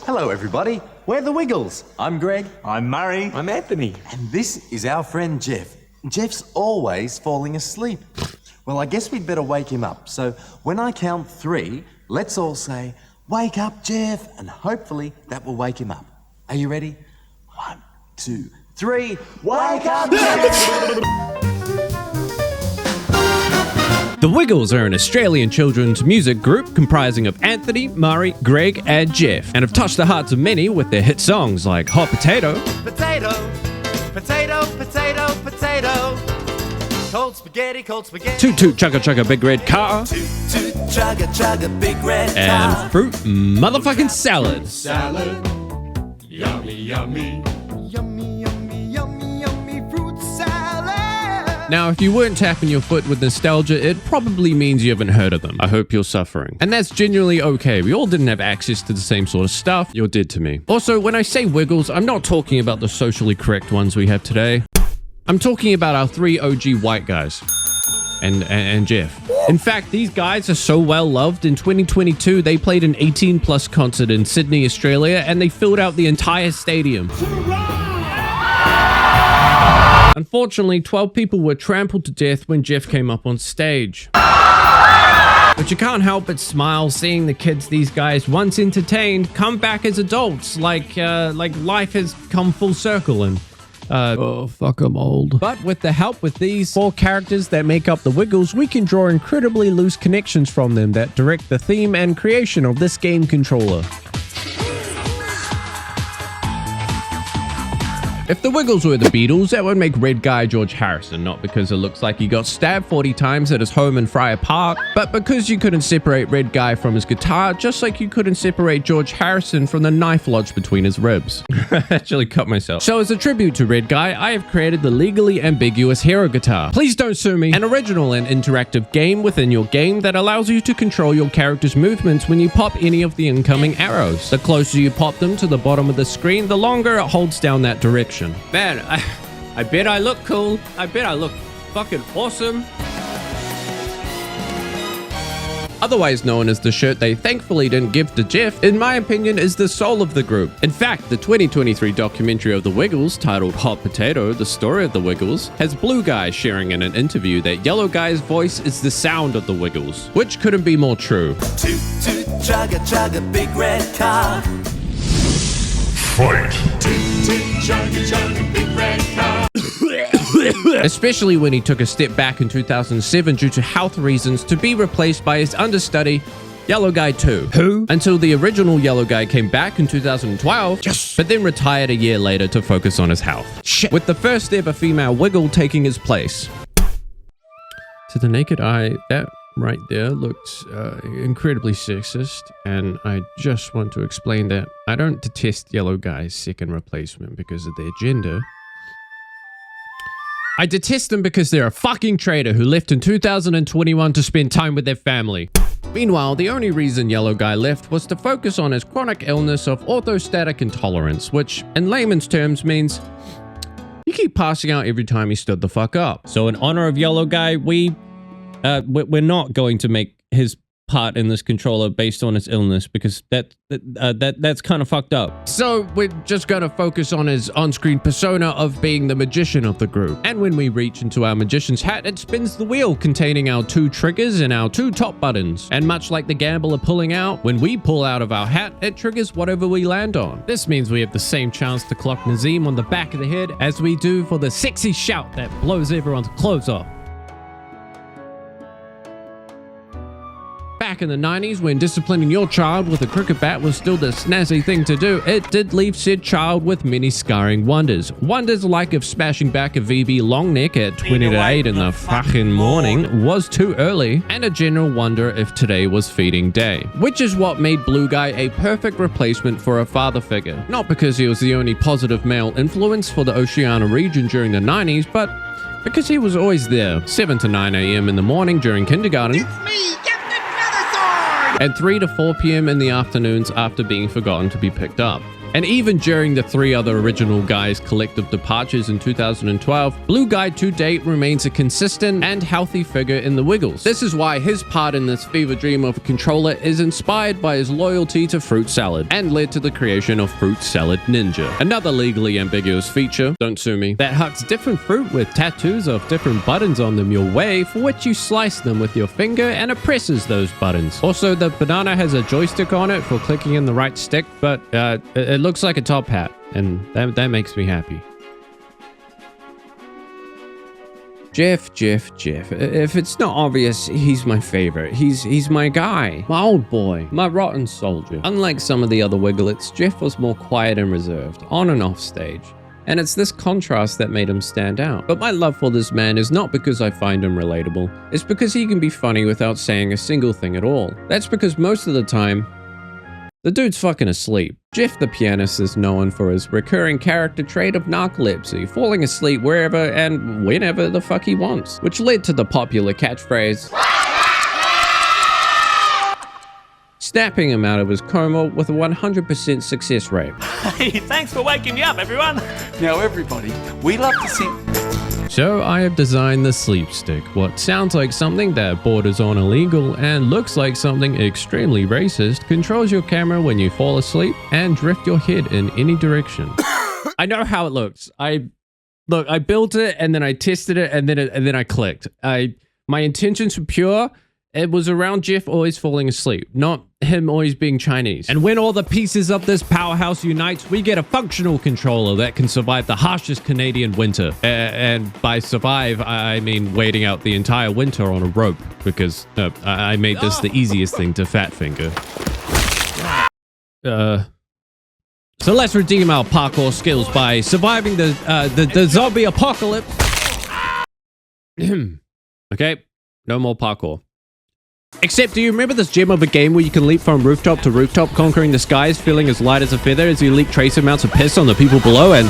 Hello, everybody. We're the Wiggles. I'm Greg. I'm Murray. I'm Anthony. And this is our friend Jeff. Jeff's always falling asleep. Well, I guess we'd better wake him up. So when I count 3, let's all say, "Wake up, Jeff," and hopefully that will wake him up. Are you ready? 1, 2, 3. Wake up, Jeff! The Wiggles are an Australian children's music group comprising of Anthony, Murray, Greg, and Jeff, and have touched the hearts of many with their hit songs like Hot Potato, Potato, potato, potato, potato. Cold spaghetti, cold spaghetti. Toot Toot Chugga Chugga Big Red Car, Toot toot chugga chugga big red and car. Fruit Motherfucking Salad. Salad. Yummy, yummy. Yummy, yummy, yummy, yummy fruit salad. Now, if you weren't tapping your foot with nostalgia, it probably means you haven't heard of them. I hope you're suffering. And that's genuinely okay. We all didn't have access to the same sort of stuff you did to me. Also, when I say Wiggles, I'm not talking about the socially correct ones we have today. I'm talking about our 3 OG white guys. And Jeff. In fact, these guys are so well loved. In 2022, they played an 18+ concert in Sydney, Australia, and they filled out the entire stadium. Unfortunately, 12 people were trampled to death when Jeff came up on stage. But you can't help but smile seeing the kids these guys once entertained come back as adults, like life has come full circle and oh, fuck, I'm old. But with the help with these 4 characters that make up the Wiggles, we can draw incredibly loose connections from them that direct the theme and creation of this game controller. If the Wiggles were the Beatles, that would make Red Guy George Harrison, not because it looks like he got stabbed 40 times at his home in Friar Park, but because you couldn't separate Red Guy from his guitar, just like you couldn't separate George Harrison from the knife lodged between his ribs. I actually cut myself. So as a tribute to Red Guy, I have created the legally ambiguous hero guitar. Please don't sue me. An original and interactive game within your game that allows you to control your character's movements when you pop any of the incoming arrows. The closer you pop them to the bottom of the screen, the longer it holds down that direction. Man, I bet I look cool. I bet I look fucking awesome. Otherwise known as the shirt they thankfully didn't give to Jeff, in my opinion is the soul of the group. In fact, the 2023 documentary of the Wiggles, titled Hot Potato, The Story of the Wiggles, has Blue Guy sharing in an interview that Yellow Guy's voice is the sound of the Wiggles, which couldn't be more true. Toot toot chugga chugga big red car. Fight. Toot toot chugga chugga big red car. Especially when he took a step back in 2007 due to health reasons to be replaced by his understudy, Yellow Guy 2. Who? Until the original Yellow Guy came back in 2012, yes, but then retired a year later to focus on his health. Shit. With the first ever female Wiggle taking his place. To the naked eye, that right there looked incredibly sexist, and I just want to explain that I don't detest Yellow Guy's second replacement because of their gender. I detest them because they're a fucking traitor who left in 2021 to spend time with their family. Meanwhile, the only reason Yellow Guy left was to focus on his chronic illness of orthostatic intolerance, which in layman's terms means you keep passing out every time he stood the fuck up. So in honor of Yellow Guy, we're not going to make his part in this controller based on his illness because that's kind of fucked up. So we're just gonna focus on his on-screen persona of being the magician of the group. And when we reach into our magician's hat, it spins the wheel containing our 2 triggers and our 2 top buttons. And much like the gambler pulling out, when we pull out of our hat, it triggers whatever we land on. This means we have the same chance to clock Nazim on the back of the head as we do for the sexy shout that blows everyone's clothes off. Back in the 90s, when disciplining your child with a cricket bat was still the snazzy thing to do, it did leave said child with many scarring wonders. Wonders like if smashing back a VB long neck at 20 to 8 in the fucking morning was too early, and a general wonder if today was feeding day. Which is what made Blue Guy a perfect replacement for a father figure. Not because he was the only positive male influence for the Oceania region during the 90s, but because he was always there, 7 to 9 a.m. in the morning during kindergarten. It's me, Captain Feathersword! At 3 to 4 p.m. in the afternoons after being forgotten to be picked up. And even during the 3 other original guys' collective departures in 2012, Blue Guy to date remains a consistent and healthy figure in the Wiggles. This is why his part in this fever dream of a controller is inspired by his loyalty to fruit salad and led to the creation of Fruit Salad Ninja, another legally ambiguous feature, don't sue me, that hucks different fruit with tattoos of different buttons on them your way, for which you slice them with your finger and it presses those buttons. Also, the banana has a joystick on it for clicking in the right stick, but it looks like a top hat, and that makes me happy. Jeff. If it's not obvious, he's my favorite. He's my guy. My old boy. My rotten soldier. Unlike some of the other Wigglets, Jeff was more quiet and reserved, on and off stage. And it's this contrast that made him stand out. But my love for this man is not because I find him relatable. It's because he can be funny without saying a single thing at all. That's because most of the time, the dude's fucking asleep. Jeff the pianist is known for his recurring character trait of narcolepsy, falling asleep wherever and whenever the fuck he wants, which led to the popular catchphrase, snapping him out of his coma with a 100% success rate. Hey, thanks for waking me up, everyone. Now, everybody, we love to see... So I have designed the sleep stick, what sounds like something that borders on illegal and looks like something extremely racist, controls your camera when you fall asleep and drift your head in any direction. I know how it looks. I built it and then I tested it and then I clicked. My intentions were pure. It was around Jeff always falling asleep, not him always being Chinese. And when all the pieces of this powerhouse unites, we get a functional controller that can survive the harshest Canadian winter. And by survive, I mean waiting out the entire winter on a rope, because I made this the easiest thing to fat finger. So let's redeem our parkour skills by surviving the zombie apocalypse. Okay, no more parkour. Except, do you remember this gem of a game where you can leap from rooftop to rooftop, conquering the skies, feeling as light as a feather as you leap trace amounts of piss on the people below and...